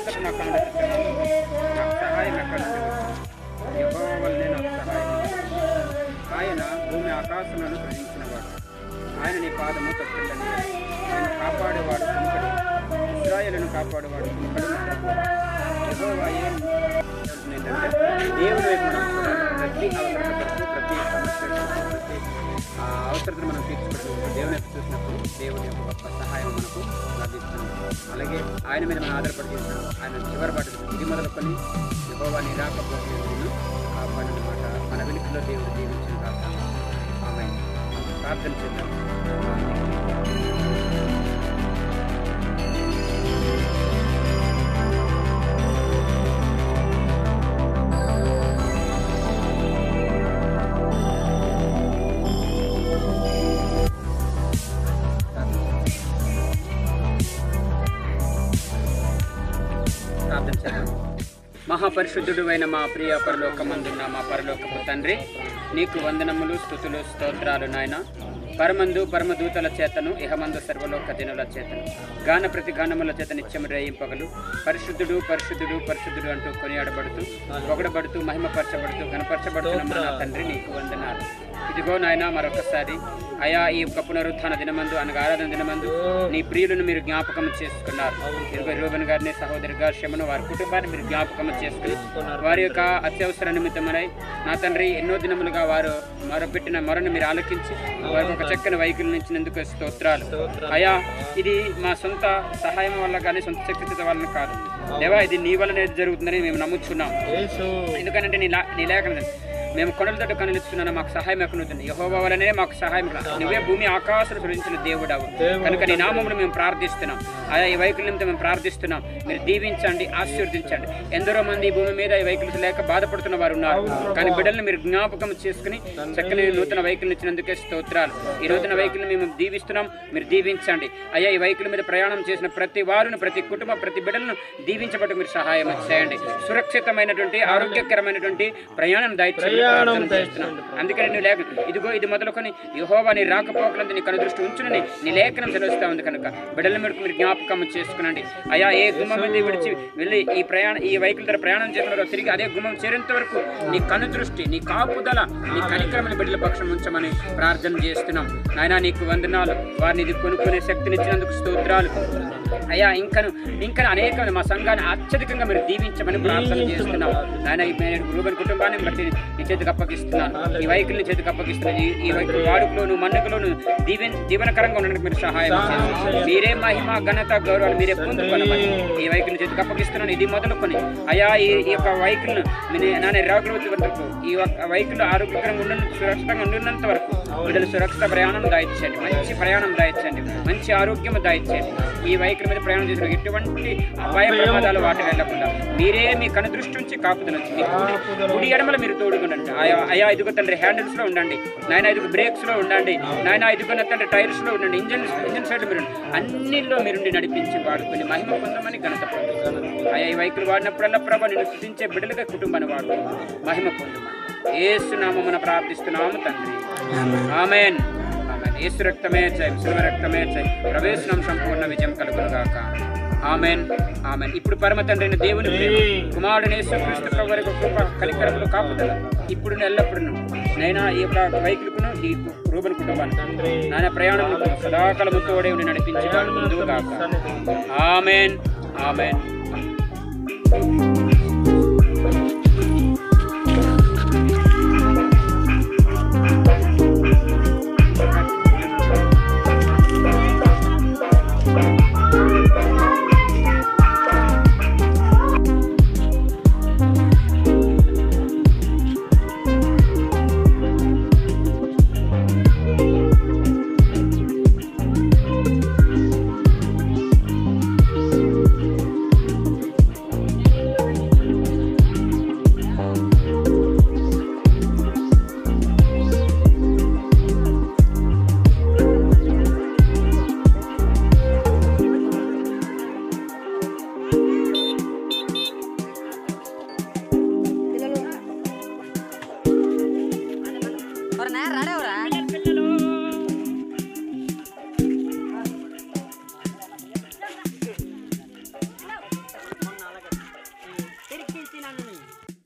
అంతటా నాకు అనుమతించండి. నాకు సహాయం ఎక్కడ నుండి వచ్చింది? యెహోవా వల్లనే నాకు సహాయం. ఆయన భూమి ఆకాశములను సృజించినవాడు. ఆయన నీ పాదము తొట్టిల్లని. నేను కాపాడేవాడు కునుకడు. ఇశ్రాయేలును కాపాడేవాడు కునుకడు. యెహోవాయే ఏంటంటే దేవుని వైపు మనం చూడాలి. ప్రతి అవసరత కొరకు, ప్రతి సమస్య కొరకు, ప్రతి అవసరతను మనం తీర్చుకుంటూ దేవుని వైపు చూసినప్పుడు దేవుని యొక్క గొప్ప సహాయం మనకు లభిస్తుంది. అలాగే ఆయన మీద మనం ఆధారపడి చేస్తాం. ఆయన చివరి పాటు ఇది మొదలుకొని యెహోవా నిరాకపోకలను కాపాడనమాట. మన వెలుగులో దేవుడు దీవించిన కాక ఆమేన్. ప్రార్థన చేద్దాం. మహాపరిశుద్ధుడు అయిన మా ప్రియ పరలోకమందున్న మా పరలోకపు తండ్రి, నీకు వందనములు, స్తుతులు, స్తోత్రాలు నాయన. పరమందు పరమదూతల చేతను, ఇహమందు సర్వలోక జనుల చేతను, గాన ప్రతి గానముల చేత నిత్యము రేయింపగలు. పరిశుద్ధుడు పరిశుద్ధుడు పరిశుద్ధుడు అంటూ కొనియాడబడుతూ, పొగడబడుతూ, మహిమపరచబడుతూ, ఘనపరచబడుతున్న మా తల్లి నీకు వందనాలు. ఇదిగో నాయన మరొకసారి అయా ఈ యొక్క పునరుత్థాన దినమందు అనగా ఆరాధన దినమందు నీ ప్రియులను మీరు జ్ఞాపకం చేసుకున్నారు. ఇదిగో రూబెన్ గారిని, సహోదరి గార్షమును, వారి కుటుంబాన్ని మీరు జ్ఞాపకం చేసుకుని వారి యొక్క అత్యవసర నిమిత్తమై నా తండ్రి ఎన్నో దినములుగా వారు మొరపెట్టిన మొరను మీరు ఆలకించి వారికి ఒక చక్కని వైఖరి నుంచినందుకు స్తోత్రాలు. అయా ఇది మా సొంత సహాయం వల్ల కానీ సొంత శక్తి వలన కాదు దేవా, ఇది నీ వల్లనే జరుగుతుందని మేము నమ్ముచున్నాం. ఎందుకంటే నీ లేఖనం మేము కొండలతో కనులిస్తున్నాను, మాకు సహాయం ఎక్కడుతుంది. యెహోవా వలనే మాకు సహాయం. నువ్వే భూమి ఆకాశం సృజించిన దేవుడవు కనుక నీ నామమును మేము ప్రార్థిస్తున్నాం. ఆయా ఈ వైకల్యంతో మేము ప్రార్థిస్తున్నాం. మీరు దీవించండి, ఆశీర్వదించండి. ఎందరో మంది ఈ భూమి మీద ఈ వైకల్యం లేక బాధపడుతున్న వారు ఉన్నారు. కానీ బిడ్డలను మీరు జ్ఞాపకం చేసుకుని చక్కని నూతన వైకల్యం ఇచ్చినందుకే స్తోత్రాలు. ఈ నూతన వైకల్యం మేము దీవిస్తున్నాం, మీరు దీవించండి. అయ్యా ఈ వైకల్యం మీద ప్రయాణం చేసిన ప్రతి వారును, ప్రతి కుటుంబం, ప్రతి బిడ్డలను దీవించబట్టు మీరు సహాయం చేయండి. సురక్షితమైనటువంటి ఆరోగ్యకరమైనటువంటి ప్రయాణం దయచేయండి. అందుకని నువ్వు లేఖ ఇదిగో ఇది మొదలుకొని యెహోవా నీ రాకపోకలందు నీ కనుదృష్టి ఉంచునని నీ లేఖనం సెలవుస్తా ఉంది కనుక బిడ్డల మేరకు మీరు జ్ఞాపకం చేసుకునండి. అయా ఏ గుమ్మం మీద విడిచి వెళ్ళి ఈ వైకుల ద్వారా ప్రయాణం చేస్తున్నారో తిరిగి అదే గుమ్మం చేరేంత వరకు నీ కనుదృష్టి, నీ కాపుదల, నీ కనికరమైన బిడ్డల పక్షం ఉంచమని ప్రార్థన చేస్తున్నాం. నాయనా నీకు వందనాలు. వారిని ఇది కొనుక్కునే శక్తినిచ్చినందుకు స్తోత్రాలు. అయ్యా ఇంకను అనేక మా సంఘాన్ని అత్యధికంగా మీరు దీవించమని ప్రార్థన చేస్తున్నాం. నాయన రూబెన్ కుటుంబాన్ని బట్టి నీ చేతికి అప్పగిస్తున్నాను. ఈ వైకుల్ని చేతికి అప్పగిస్తున్నాను. ఈ వైకుల వాడుకలోను మన్నుకలోను దీవెనకరంగా ఉండడానికి మీరు సహాయం చేయండి. మీరే మహిమ, ఘనత, గౌరవాలు మీరే పొందుకోనమని ఈ వైకుల్ని చేతికి అప్పగిస్తున్నాను. ఇది మొదలుకొని అయా ఈ యొక్క వైకులను నాన్న రాగృతి వరకు ఈ వైకులు ఆరోగ్యకరంగా సురక్షితంగా ఉండినంత వరకు వీళ్ళు సురక్షిత ప్రయాణం దాయిచ్చండి. మంచి ప్రయాణం దాయిచ్చండి. మంచి ఆరోగ్యం దాయిచ్చండి. ఈ వైకుల మీద ప్రయాణం చేసిన ఎటువంటి అపాయ ప్రమాదాలు వాటి వెళ్ళకుండా మీరే మీ కనుదృష్టి నుంచి కాపుదల నుంచి కుడి ఎడమల మీరు తోడుకుండండి. అయా ఇదిగో తండ్రి హ్యాండిల్స్ లో ఉండండి నాయన, ఇదిగో బ్రేక్స్ లో ఉండండి నాయన, ఇదిగో తండ్రి టైర్స్ లో ఉండండి, ఇంజన్ సైడ్ మీరు అన్నిల్లో మీరుండి నడిపించి వాడుకొని మహిమ పొందమని ఘనత పొందుతాను. అయా ఈ వైకులు వాడినప్పుడల్లా ప్రభా నేను స్తుతించే బిడ్డలుగా కుటుంబాన్ని వాడుకొని మహిమ పొందమని యేసు నామమున ప్రార్థిస్తున్నాము తండ్రి. ఆమేన్. యేసు రక్తమే జయం, శిలువ రక్తమే జయం. ప్రవేశనం సంపూర్ణ విజయం కలుగునుగాక. ఆమేన్, ఆమేన్. ఇప్పుడు పరమ తండ్రైన దేవుని ప్రేమ, కుమారుడైన యేసుక్రీస్తు ప్రభువు వారి కృప, కనికరములు, కాపుదల ఇప్పుడు ఎల్లప్పుడూ నైనా ఈ యొక్క వైకులకును ఈ రూబెన్ కుటుంబాన్ని నాయన ప్రయాణంలో సదాకాలము తోడే ఉండి నడిపించి ముందుగాక. ఆమేన్, ఆమేన్. Orang nara ada orang.